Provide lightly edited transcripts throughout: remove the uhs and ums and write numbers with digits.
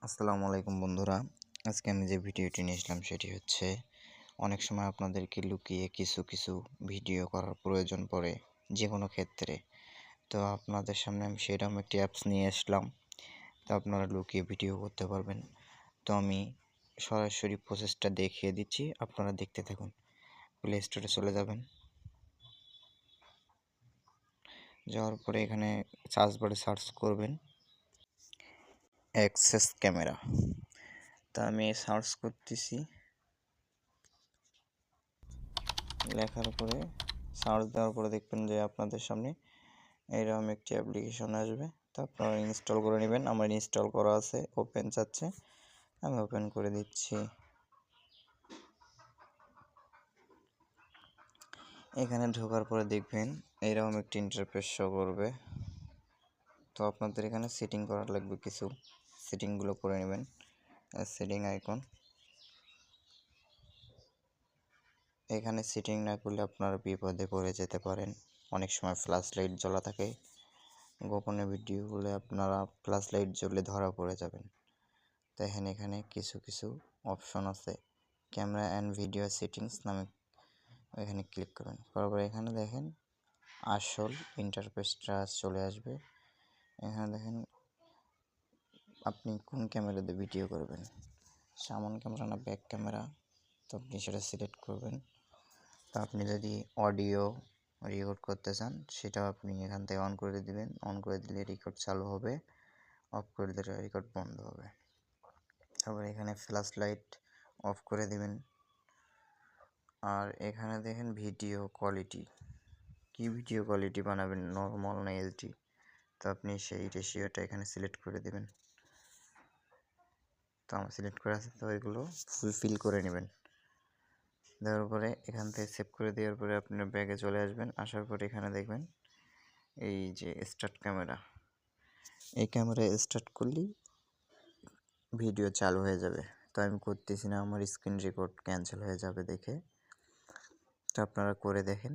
আসসালামু আলাইকুম বন্ধুরা। আজকে আমি যে ভিডিওটি নিয়ে আসলাম সেটি হচ্ছে অনেক সময় আপনাদেরকে লুকিয়ে কিছু ভিডিও করার প্রয়োজন পড়ে যেকোনো ক্ষেত্রে। তো আপনাদের সামনে আমি সেরকম একটি অ্যাপস নিয়ে আসলাম। তো আপনারা লুকিয়ে ভিডিও করতে পারবেন। তো আমি সরাসরি প্রসেসটা দেখিয়ে দিচ্ছি, আপনারা দেখতে থাকুন। প্লে স্টোরে চলে যাবেন। যাওয়ার পরে এখানে সার্চ বারে সার্চ করবেন অ্যাক্সেস ক্যামেরা। তা আমি সার্চ করতেছি, লেখার পরে সার্চ দেওয়ার পরে দেখবেন যে আপনাদের সামনে এরকম একটি অ্যাপ্লিকেশন আসবে। তো আপনারা ইনস্টল করে নেবেন। আমার ইনস্টল করা আছে, ওপেন চাচ্ছে, আমি ওপেন করে দিচ্ছি। এখানে ঢোকার পরে দেখবেন এইরকম একটি ইন্টারফেস শো করবে। তো আপনাদের এখানে সেটিং করা লাগবে, কিছু সেটিংগুলো করে নেবেন। সেটিং আইকন, এখানে সেটিং না করলে আপনারা বিপদে পড়ে যেতে পারেন। অনেক সময় ফ্ল্যাশ লাইট জ্বলা থাকে, গোপনে ভিডিও হলে আপনারা ফ্ল্যাশ লাইট জ্বলে ধরা পড়ে যাবেন। দেখেন এখানে কিছু অপশন আছে, ক্যামেরা অ্যান্ড ভিডিও সেটিংস নামে, এখানে ক্লিক করবেন। করার পরে এখানে দেখেন আসল ইন্টারফেসটা চলে আসবে। এখানে দেখেন আপনি কোন ক্যামেরাতে ভিডিও করবেন, সামন ক্যামেরা না ব্যাক ক্যামেরা, তো আপনি সেটা সিলেক্ট করবেন। তো আপনি যদি অডিও রেকর্ড করতে চান সেটাও আপনি এখান থেকে অন করে দিবেন। অন করে দিলে রেকর্ড চালু হবে, অফ করে দিলে রেকর্ড বন্ধ হবে। তারপর এখানে ফ্ল্যাশ লাইট অফ করে দিবেন। আর এখানে দেখেন ভিডিও কোয়ালিটি, কি ভিডিও কোয়ালিটি বানাবেন, নর্মাল না এইচডি, তো আপনি সেই রেশিওটা এখানে সিলেক্ট করে দেবেন। তো আমার সিলেক্ট করে আছে, তো এগুলো ফুলফিল করে নেবেন। দেওয়ার পরে এখান থেকে সেভ করে দেওয়ার পরে আপনার ব্যাগে চলে আসবেন। আসার পরে এখানে দেখবেন এই যে স্টার্ট ক্যামেরা, এই ক্যামেরায় স্টার্ট করলেই ভিডিও চালু হয়ে যাবে। তো আমি করতেছি না, আমার স্ক্রিন রেকর্ড ক্যান্সেল হয়ে যাবে দেখে। তো আপনারা করে দেখেন।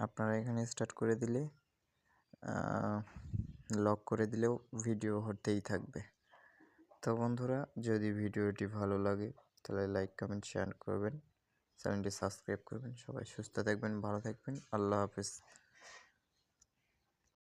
আপনারা এখানে স্টার্ট করে দিলে লক করে দিলেও ভিডিও হতেই থাকবে। তো বন্ধুরা, যদি ভিডিওটি ভালো লাগে তাহলে লাইক কমেন্ট শেয়ার করবেন, চ্যানেলটি সাবস্ক্রাইব করবেন। সবাই সুস্থ থাকবেন, ভালো থাকবেন। আল্লাহ হাফেজ।